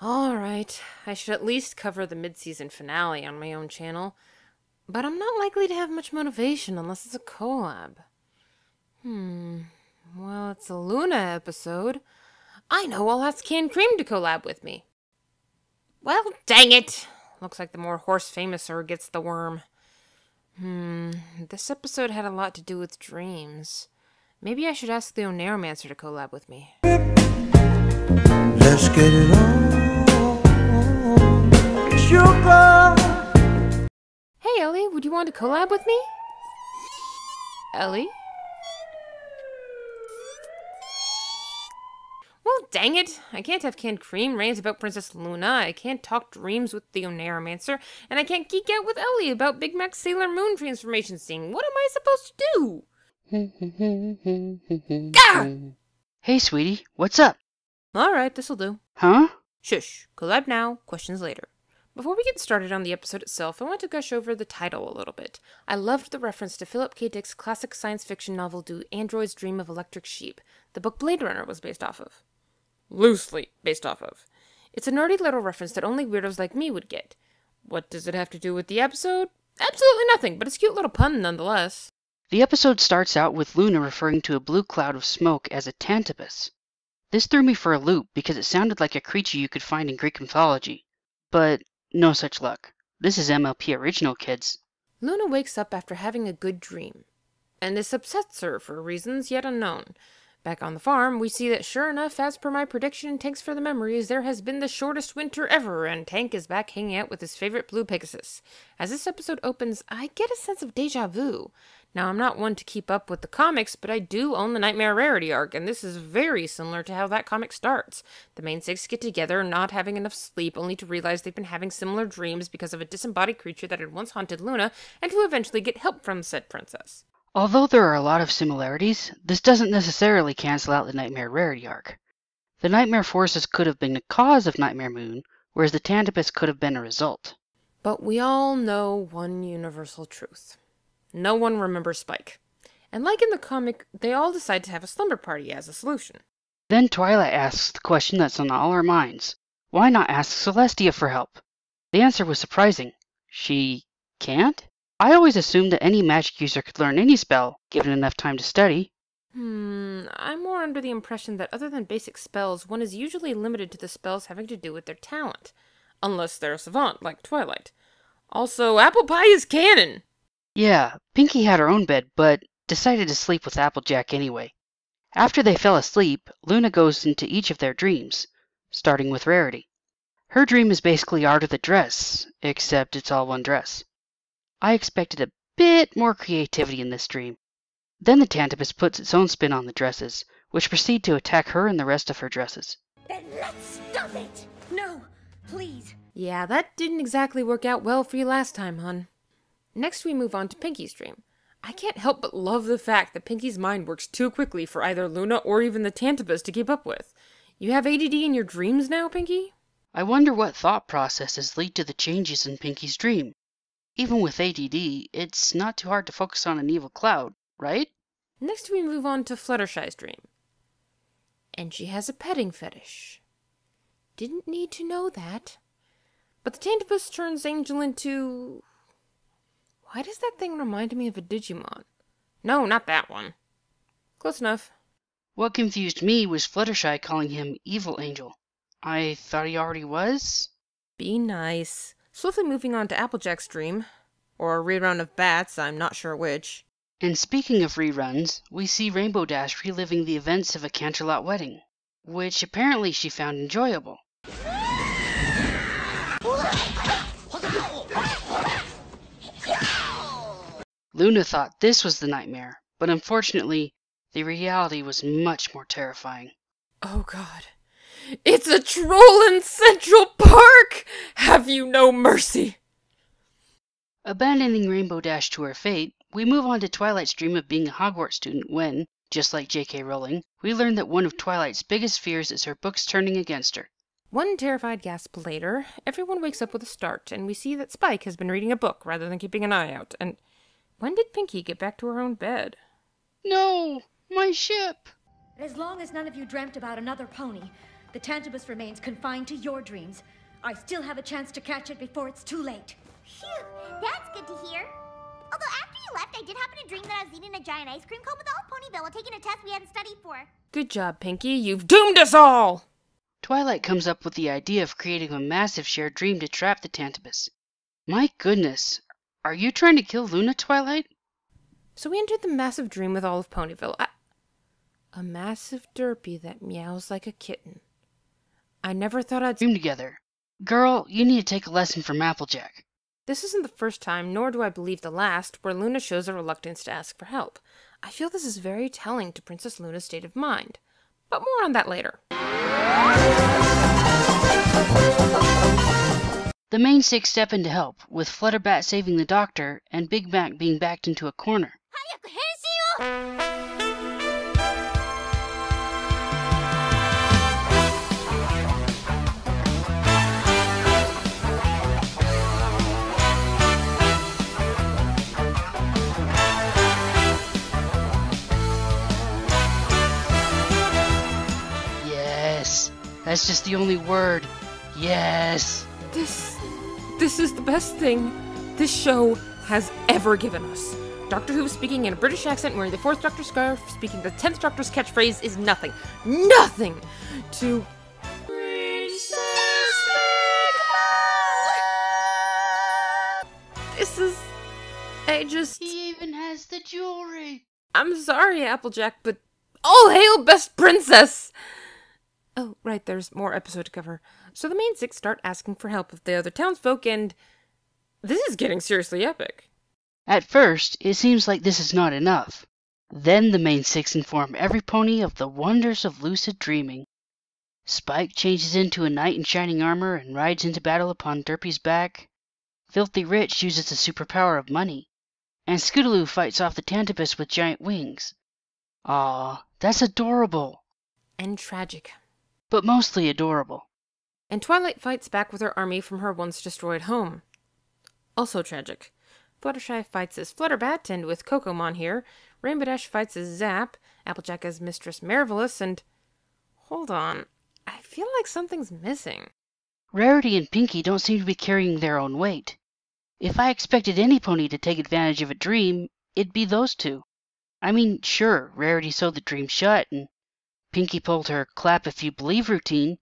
Alright, I should at least cover the mid-season finale on my own channel, but I'm not likely to have much motivation unless it's a collab. Well, it's a Luna episode. I know, I'll ask Canned Cream to collab with me. Well, dang it! Looks like the more horse-famouser gets the worm. This episode had a lot to do with dreams. Maybe I should ask the Oneiromancer to collab with me. Let's get it on, sugar. Hey, Ellie, would you want to collab with me? Ellie? Well, dang it. I can't have Canned Cream rant about Princess Luna, I can't talk dreams with the Oneiromancer, and I can't geek out with Ellie about Big Mac's Sailor Moon transformation scene. What am I supposed to do? Gah! Hey, sweetie, what's up? Alright, this'll do. Huh? Shush. Collab now, questions later. Before we get started on the episode itself, I want to gush over the title a little bit. I loved the reference to Philip K. Dick's classic science fiction novel Do Androids Dream of Electric Sheep, the book Blade Runner was based off of. Loosely based off of. It's a nerdy little reference that only weirdos like me would get. What does it have to do with the episode? Absolutely nothing, but it's a cute little pun nonetheless. The episode starts out with Luna referring to a blue cloud of smoke as a tantibus. This threw me for a loop because it sounded like a creature you could find in Greek mythology. But no such luck. This is MLP Original, kids. Luna wakes up after having a good dream, and this upsets her for reasons yet unknown. Back on the farm, we see that sure enough, as per my prediction in Tanks for the Memories, there has been the shortest winter ever, and Tank is back hanging out with his favorite blue Pegasus. As this episode opens, I get a sense of deja vu. Now, I'm not one to keep up with the comics, but I do own the Nightmare Rarity arc, and this is very similar to how that comic starts. The main six get together, not having enough sleep, only to realize they've been having similar dreams because of a disembodied creature that had once haunted Luna, and to eventually get help from said princess. Although there are a lot of similarities, this doesn't necessarily cancel out the Nightmare Rarity arc. The Nightmare Forces could have been the cause of Nightmare Moon, whereas the Tantibus could have been a result. But we all know one universal truth. No one remembers Spike. And like in the comic, they all decide to have a slumber party as a solution. Then Twilight asks the question that's on all our minds. Why not ask Celestia for help? The answer was surprising. She can't? I always assumed that any magic user could learn any spell, given enough time to study. I'm more under the impression that other than basic spells, one is usually limited to the spells having to do with their talent. Unless they're a savant, like Twilight. Also, apple pie is canon! Yeah, Pinkie had her own bed, but decided to sleep with Applejack anyway. After they fell asleep, Luna goes into each of their dreams, starting with Rarity. Her dream is basically Art of the Dress, except it's all one dress. I expected a bit more creativity in this dream. Then the Tantibus puts its own spin on the dresses, which proceed to attack her and the rest of her dresses. Then let's stop it! No, please. Yeah, that didn't exactly work out well for you last time, hun. Next we move on to Pinkie's dream. I can't help but love the fact that Pinkie's mind works too quickly for either Luna or even the Tantibus to keep up with. You have ADD in your dreams now, Pinkie? I wonder what thought processes lead to the changes in Pinkie's dream. Even with ADD, it's not too hard to focus on an evil cloud, right? Next we move on to Fluttershy's dream. And she has a petting fetish. Didn't need to know that. But the Tantibus turns Angel into... Why does that thing remind me of a Digimon? No, not that one. Close enough. What confused me was Fluttershy calling him Evil Angel. I thought he already was? Be nice. Swiftly moving on to Applejack's dream. Or a rerun of Bats, I'm not sure which. And speaking of reruns, we see Rainbow Dash reliving the events of a Canterlot wedding, which apparently she found enjoyable. Luna thought this was the nightmare, but unfortunately, the reality was much more terrifying. Oh god. It's a troll in Central Park! Have you no mercy? Abandoning Rainbow Dash to her fate, we move on to Twilight's dream of being a Hogwarts student when, just like J.K. Rowling, we learn that one of Twilight's biggest fears is her books turning against her. One terrified gasp later, everyone wakes up with a start, and we see that Spike has been reading a book rather than keeping an eye out, and when did Pinkie get back to her own bed? No! My ship! As long as none of you dreamt about another pony, The Tantibus remains confined to your dreams. I still have a chance to catch it before it's too late. Phew, that's good to hear. Although after you left, I did happen to dream that I was eating a giant ice cream cone with all of Ponyville while taking a test we hadn't studied for. Good job, Pinky. You've doomed us all! Twilight comes up with the idea of creating a massive shared dream to trap the Tantibus. My goodness, are you trying to kill Luna, Twilight? So we entered the massive dream with all of Ponyville. A massive derpy that meows like a kitten. I never thought I'd Dream together. Girl, you need to take a lesson from Applejack. This isn't the first time, nor do I believe the last, where Luna shows a reluctance to ask for help. I feel this is very telling to Princess Luna's state of mind. But more on that later. The main six step in to help, with Flutterbat saving the doctor and Big Mac being backed into a corner. Yes, that's just the only word. Yes. This is the best thing this show has ever given us. Doctor Who speaking in a British accent wearing the 4th Doctor's scarf, speaking the 10th Doctor's catchphrase is nothing to... This is... He even has the jewelry. I'm sorry, Applejack, but all hail Best Princess! Oh, right, there's more episode to cover. So the main six start asking for help of the other townsfolk, and this is getting seriously epic. At first, it seems like this is not enough. Then the main six inform every pony of the wonders of lucid dreaming. Spike changes into a knight in shining armor and rides into battle upon Derpy's back. Filthy Rich uses the superpower of money. And Scootaloo fights off the Tantibus with giant wings. Aw, that's adorable. And tragic. But mostly adorable. And Twilight fights back with her army from her once-destroyed home. Also tragic. Fluttershy fights as Flutterbat, and with Cocomon here, Rainbow Dash fights as Zap, Applejack as Mistress Marvelous, and... Hold on. I feel like something's missing. Rarity and Pinky don't seem to be carrying their own weight. If I expected any pony to take advantage of a dream, it'd be those two. I mean, sure, Rarity sewed the dream shut, and Pinky pulled her clap if you believe routine,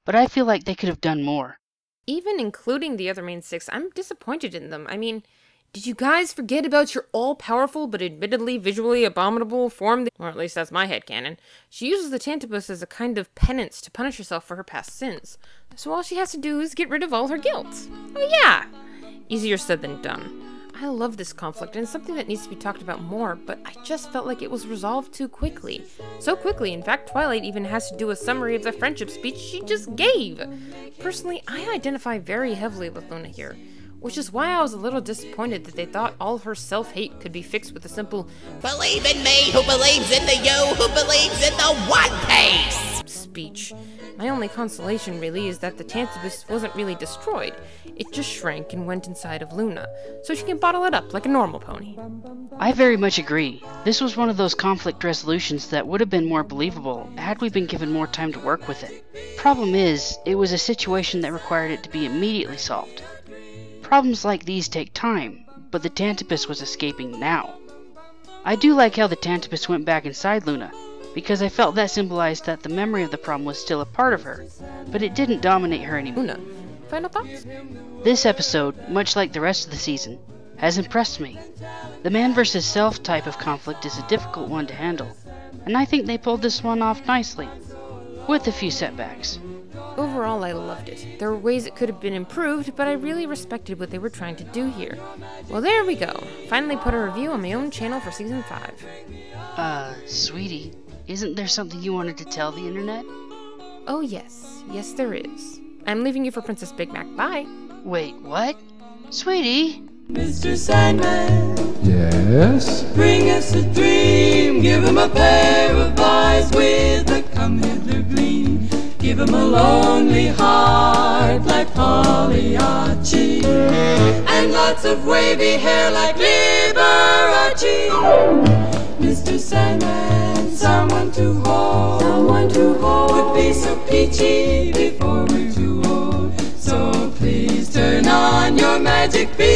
but I feel like they could have done more. Even including the other main six, I'm disappointed in them. I mean, did you guys forget about your all-powerful but admittedly visually abominable form? Or at least that's my headcanon. She uses the Tantibus as a kind of penance to punish herself for her past sins. So all she has to do is get rid of all her guilt. Oh yeah! Easier said than done. I love this conflict, and it's something that needs to be talked about more, but I just felt like it was resolved too quickly. So quickly, in fact, Twilight even has to do a summary of the friendship speech she just gave. Personally, I identify very heavily with Luna here, which is why I was a little disappointed that they thought all her self-hate could be fixed with a simple "Believe in me who believes in the you who believes in the One Piece" speech. My only consolation really is that the Tantibus wasn't really destroyed. It just shrank and went inside of Luna, so she can bottle it up like a normal pony. I very much agree. This was one of those conflict resolutions that would have been more believable had we been given more time to work with it. Problem is, it was a situation that required it to be immediately solved. Problems like these take time, but the Tantibus was escaping now. I do like how the Tantibus went back inside Luna, because I felt that symbolized that the memory of the problem was still a part of her, but it didn't dominate her anymore. Luna, final thoughts? This episode, much like the rest of the season, has impressed me. The man versus self type of conflict is a difficult one to handle, and I think they pulled this one off nicely, with a few setbacks. Overall, I loved it. There were ways it could have been improved, but I really respected what they were trying to do here. Well, there we go. Finally put a review on my own channel for Season 5. Sweetie, isn't there something you wanted to tell the internet? Oh yes. Yes there is. I'm leaving you for Princess Big Mac. Bye! Wait, what? Sweetie? Mr. Sandman, Yes? bring us a dream. Give him a pair of eyes with a come-hither gleam. Give him a lonely heart like Pagliacci, and lots of wavy hair like Liberace. Mr. Sandman, someone to hold would be so peachy. magic bean.